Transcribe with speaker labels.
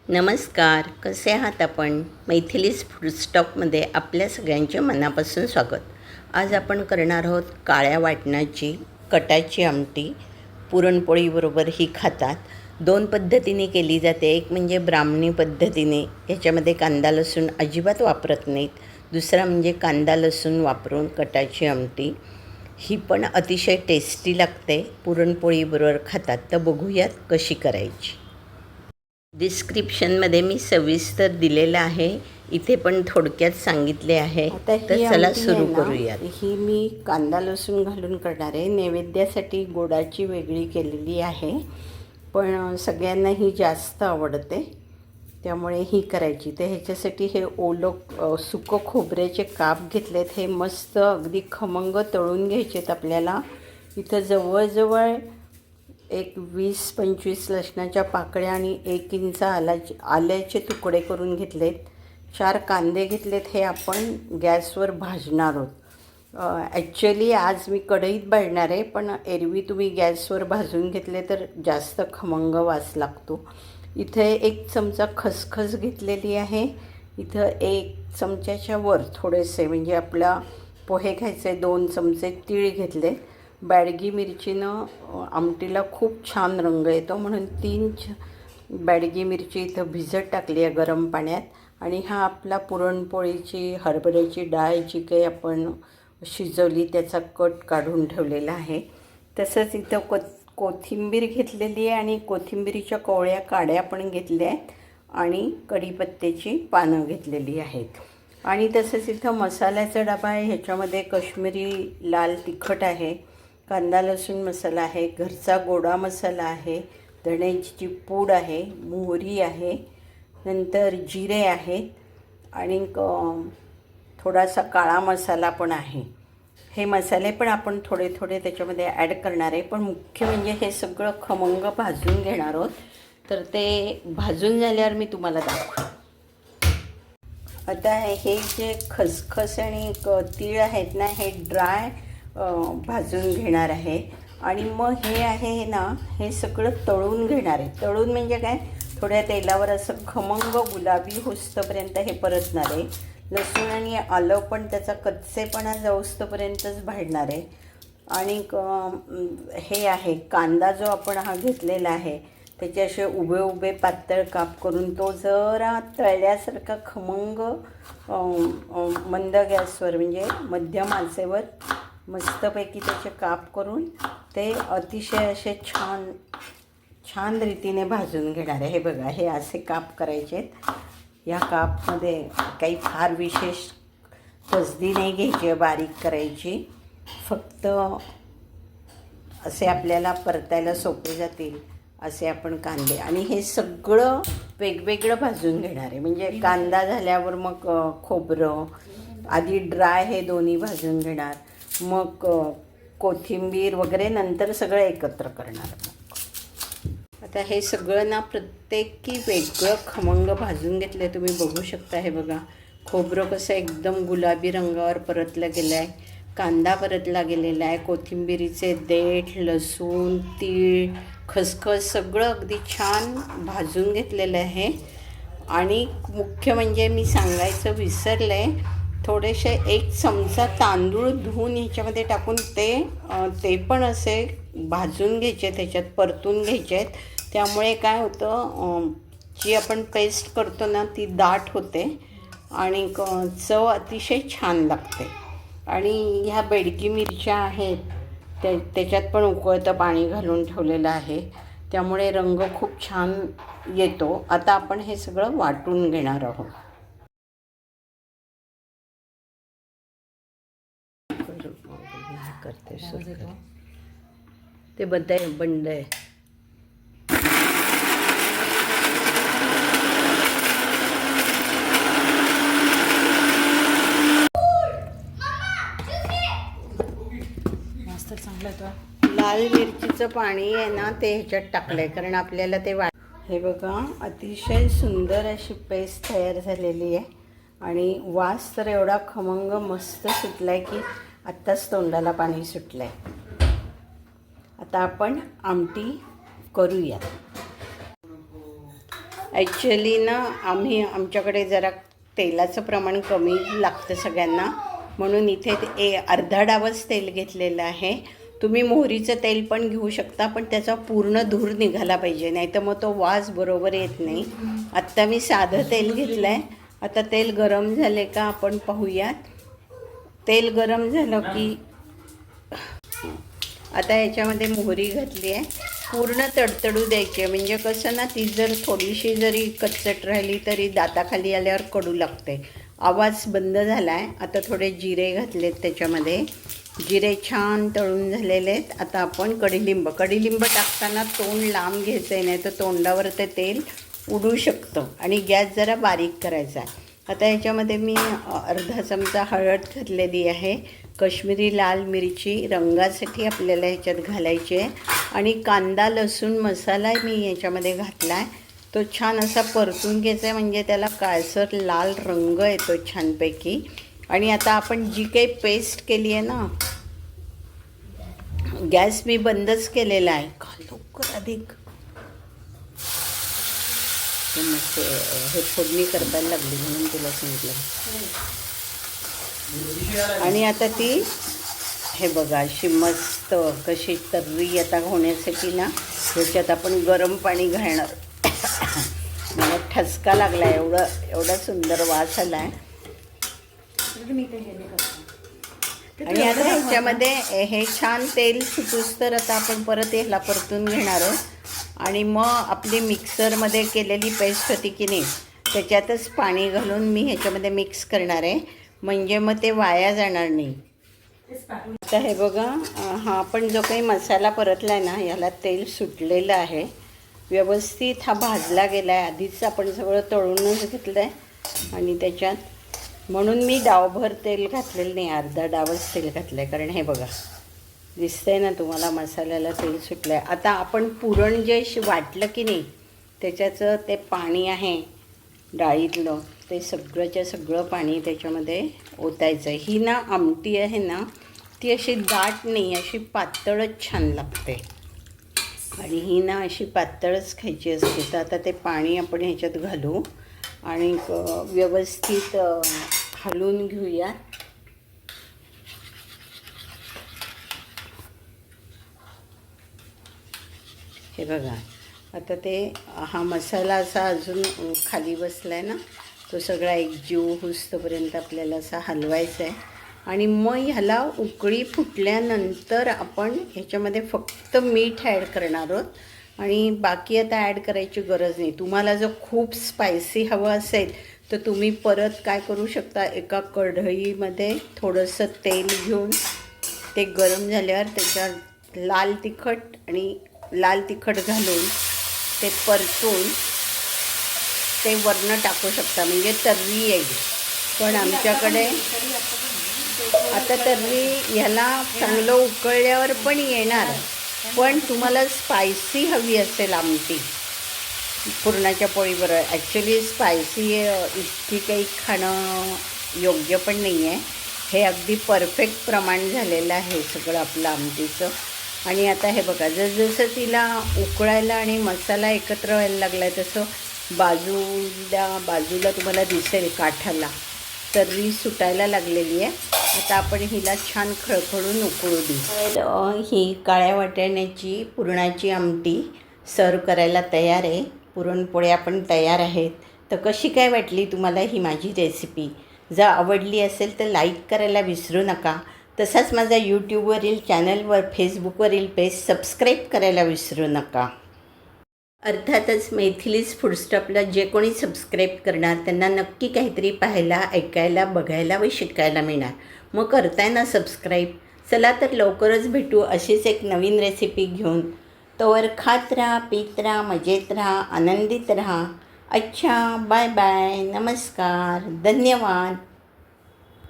Speaker 1: नमस्कार, कसे आहात आपण? मैथिलीज फूड स्टॉकमध्ये आपल्या सगळ्यांचे मनापासून स्वागत. आज आपण करणार आहोत काळ्या वाटणाची कटाची आमटी. पुरणपोळीबरोबर ही खातात. दोन पद्धतीने केली जाते. एक म्हणजे ब्राह्मणी पद्धतीने, याच्यामध्ये कांदा लसूण अजिबात वापरत नाहीत. दुसरा म्हणजे कांदा लसूण वापरून कटाची आमटी. ही पण अतिशय टेस्टी लागते. पुरणपोळीबरोबर खातात. तर बघूयात कशी करायची. डिस्क्रिप्शनमध्ये मी सविस्तर दिलेलं आहे. इथे पण थोडक्यात सांगितले आहे. तर चला सुरू करूयात. ही मी कांदा लसूण घालून करणार आहे. नैवेद्यासाठी गोडाची वेगळी केलेली आहे, पण सगळ्यांना ही जास्त आवडते, त्यामुळे ही करायची. तर ह्याच्यासाठी हे ओलं सुकं खोबऱ्याचे काप घेतलेत. हे मस्त अगदी खमंग तळून घ्यायचेत आपल्याला. इथं जवळजवळ एक 20-25 लसणाच्या पाकळ्या आणि 1 इंच आल्याचे तुकडे करून घेतलेत. 4 कांदे घेतलेत. हे आपण गॅसवर भाजणार आहोत. ॲक्च्युअली आज मी कढईत भाजणार आहे, पण एरवी तुम्ही गॅसवर भाजून घेतले तर जास्त खमंग वास लागतो. इथे 1 चमचा खसखस घेतलेली आहे. इथं 1 चमच्याच्या वर थोडेसे, म्हणजे आपला पोहे खायचे 2 चमचे तीळ घेतले. बॅडगी मिरचीनं आमटीला खूप छान रंग येतो, म्हणून 3 बॅडगी मिरची इथं भिजत टाकली आहे गरम पाण्यात. आणि हा आपला पुरणपोळीची हरभऱ्याची डाळ जी काही आपण शिजवली त्याचा कट काढून ठेवलेला आहे. तसंच इथं कोथिंबीर घेतलेली आहे आणि कोथिंबीरीच्या कोवळ्या काड्या पण घेतल्या आहेत आणि कढीपत्त्याची पानं घेतलेली आहेत. आणि तसंच इथं मसाल्याचा डबा आहे. ह्याच्यामध्ये काश्मीरी लाल तिखट आहे, कांदा लसूण मसाला आहे, घरचा गोडा मसाला आहे, धण्याची पूड आहे, मोहरी आहे, नंतर जिरे आहेत आणि थोडासा काळा मसाला पण आहे. हे मसाले पण आपण थोडे थोडे त्याच्यामध्ये ॲड करणार आहे, पण मुख्य म्हणजे हे सगळं खमंग भाजून घेणार आहोत. तर ते भाजून झाल्यावर मी तुम्हाला दाखवतो. आता हे जे खसखस आणि तीळ आहेत ना, हे ड्राय भाजून घेणार आहे. आणि मग हे आहे ना, हे सगळं तळून घेणार आहे. तळून म्हणजे काय, थोड्या तेलावर असं खमंग गुलाबी होस्तपर्यंत हे परतणार आहे. लसूण आणि आलं पण त्याचा कच्चेपणा जाऊस्तपर्यंतच भाजणार आहे. आणि हे आहे कांदा जो आपण हा घेतलेला आहे, त्याचे असे उभे उभे पातळ काप करून तो जरा तळल्यासारखा खमंग मंद गॅसवर, म्हणजे मध्यम आचेवर मस्तपैकी त्याचे काप करून ते अतिशय असे छान छान रीतीने भाजून घेणार आहे. हे बघा, हे असे काप करायचे आहेत. या कापमध्ये काही फार विशेष तसदी नाही घ्यायची आहे, बारीक करायची. फक्त असे आपल्याला परतायला सोपे जातील असे आपण कांदे, आणि हे सगळं वेगवेगळं भाजून घेणार आहे. म्हणजे कांदा झाल्यावर मग खोबरं, आधी ड्राय हे दोन्ही भाजून घेणार, मग कोथिंबीर वगैरे नंतर सगळं एकत्र करणार. आता हे सगळं ना प्रत्येकी वेगळं खमंग भाजून घेतलं आहे. तुम्ही बघू शकता. हे बघा, खोबरं कसं एकदम गुलाबी रंगावर परतलं गेलं आहे, कांदा परतला गेलेला आहे, कोथिंबिरीचे देठ, लसूण, तीळ, खसखस सगळं अगदी छान भाजून घेतलेलं आहे. आणि मुख्य म्हणजे मी सांगायचं विसरले, थोडेसे 1 चमचा तांदूळ धुवून ह्याच्यामध्ये टाकून ते पण असे भाजून घ्यायचे, त्याच्यात परतून घ्यायचे आहेत. त्यामुळे काय होतं, जी आपण पेस्ट करतो ना ती दाट होते आणि चव अतिशय छान लागते. आणि ह्या बेडकी मिरच्या आहेत, त्याच्यात पण उकळतं पाणी घालून ठेवलेलं आहे, त्यामुळे रंग खूप छान येतो. आता आपण हे सगळं वाटून घेणार आहोत. करते ते बंद आहे. लाल मिरचीचं पाणी आहे ना, ते ह्याच्यात टाकलं आहे, कारण आपल्याला ते हे बघा, अतिशय सुंदर अशी पेस्ट तयार झालेली आहे. आणि वास तर एवढा खमंग मस्त सुटला आहे की आत्ताच तोंडाला पाणी सुटलं आहे. आता आपण आमटी करूया. ॲक्च्युली ना आमच्याकडे जरा तेलाचं प्रमाण कमी लागतं सगळ्यांना, म्हणून इथे अर्धा डावच तेल घेतलेलं आहे. तुम्ही मोहरीचं तेल पण घेऊ शकता, पण त्याचा पूर्ण धूर निघाला पाहिजे, नाही तर मग तो वास बरोबर येत नाही. आत्ता मी साधं तेल घेतलं आहे. आता तेल गरम झाले का आपण पाहूयात. तेल गरम झालं की आता याच्यामध्ये मोहरी घातली आहे. पूर्ण तडतडू द्यायची आहे, म्हणजे कसं ना, ती जर थोडीशी जरी कच्चट राहिली तरी दाताखाली आल्यावर कडू लागते. आवाज बंद झाला आहे. आता थोडे जिरे घातलेत त्याच्यामध्ये. जिरे छान तळून झालेले आहेत. आता आपण कडीलिंब टाकताना तोंड लांब घ्यायचं आहे, नाही तर तोंडावर ते तेल उडू शकतं. आणि गॅस जरा बारीक करायचा आहे. आता ह्याच्यामध्ये मी अर्धा चमचा हळद घातलेली आहे. काश्मीरी लाल मिरची रंगासाठी आपल्याला ह्याच्यात घालायची आहे. आणि कांदा लसूण मसाला मी याच्यामध्ये घातला आहे. तो छान असा परतून घ्यायचा आहे, म्हणजे त्याला काळसर लाल रंग येतो छानपैकी. आणि आता आपण जी काही पेस्ट केली आहे ना, गॅस मी बंदच केलेला आहे. का लवकर अधिक मस्त हे फोडणी करताना लागली म्हणून तुला सांगितलं. आणि आता ती हे बघा अशी मस्त कशी तर्री आता होण्यासाठी ना ह्याच्यात आपण गरम पाणी घालणार. मला ठसका लागला, एवढा सुंदर वास आला आहे. आणि आता ह्याच्यामध्ये हे छान तेल सुटूस तर आता आपण परत ह्याला परतून घेणार आहोत. आणि मग आपली मिक्सरमध्ये केलेली पेस्ट होती की नाही, त्याच्यातच पाणी घालून मी ह्याच्यामध्ये मिक्स करणार आहे, म्हणजे मग ते वाया जाणार नाही. आता हे बघा, हा आपण जो काही मसाला परतला आहे ना, ह्याला तेल सुटलेलं आहे. व्यवस्थित हा भाजला गेला आहे. आधीच आपण सगळं तळूनच घेतलं आहे आणि त्याच्यात म्हणून मी डावभर तेल घातलेलं नाही, अर्धा डावच तेल घातलं आहे. कारण हे बघा दिसतंय ना तुम्हाला, मसाल्याला तेल सुटलं आहे. आता आपण पुरण जे वाटलं की नाही, त्याच्याचं ते पाणी आहे डाळीतलं, ते सगळंच्या सगळं पाणी त्याच्यामध्ये ओतायचं. ही ना आमटी आहे ना, ती अशी दाट नाही, अशी पातळच छान लागते. आणि ही ना अशी पातळच खायची असते. तर आता ते पाणी आपण ह्याच्यात घालू आणि व्यवस्थित हलवून घेऊया. हे बघा, आता ते हा मसाला असा अजून खाली बसला आहे ना, तो सगळा एकजीव होईस्तोपर्यंत आपल्याला असा हलवायचा आहे. आणि मग ह्याला उकळी फुटल्यानंतर आपण ह्याच्यामध्ये फक्त मीठ ॲड करणार आहोत. आणि बाकी आता ॲड करायची गरज नाही. तुम्हाला जर खूप स्पायसी हवं असेल तर तुम्ही परत काय करू शकता, एका कढईमध्ये थोडंसं तेल घेऊन ते गरम झाल्यावर त्याच्यात लाल तिखट घालून ते परतून ते वरनं टाकू शकता, म्हणजे तर्री येईल. पण आमच्याकडे आता तर्री ह्याला चांगलं उकळल्यावर पण येणार. पण तुम्हाला स्पायसी हवी असेल आमटी पुरणाच्या पोळीबरोबर, ॲक्च्युली स्पायसी इतकी काही खाणं योग्य पण नाही आहे. हे अगदी परफेक्ट प्रमाण झालेलं आहे सगळं आपलं आमटीचं. आणि आता हे बघा, जसं तिला उकळायला आणि मसाला एकत्र व्हायला लागला आहे तसं बाजूला तुम्हाला दिसेल काठाला तर्री सुटायला लागलेली आहे. आता आपण हिला छान खळखळून उकळू देऊ. ही काळ्या वाटाण्याची पुरणाची आमटी सर्व करायला तयार आहे. पुरणपोळ्या पण तयार आहेत. तर कशी काय वाटली तुम्हाला ही माझी रेसिपी? जर आवडली असेल तर लाईक करायला विसरू नका. तसाच माझा यूट्यूबवरील चॅनलवर फेसबुकवरील पेज सबस्क्राईब करायला विसरू नका. अर्थातच मैथिलीज फूडस्टॉपला जे कोणी सबस्क्राईब करणार त्यांना नक्की काहीतरी पाहायला, ऐकायला, बघायला व शिकायला मिळणार. मग करताय ना सबस्क्राईब? चला तर लवकरच भेटू अशीच एक नवीन रेसिपी घेऊन. तोवर खात राहा, पीत राहा, मजेत राहा, आनंदित राहा. अच्छा, बाय बाय, नमस्कार, धन्यवाद.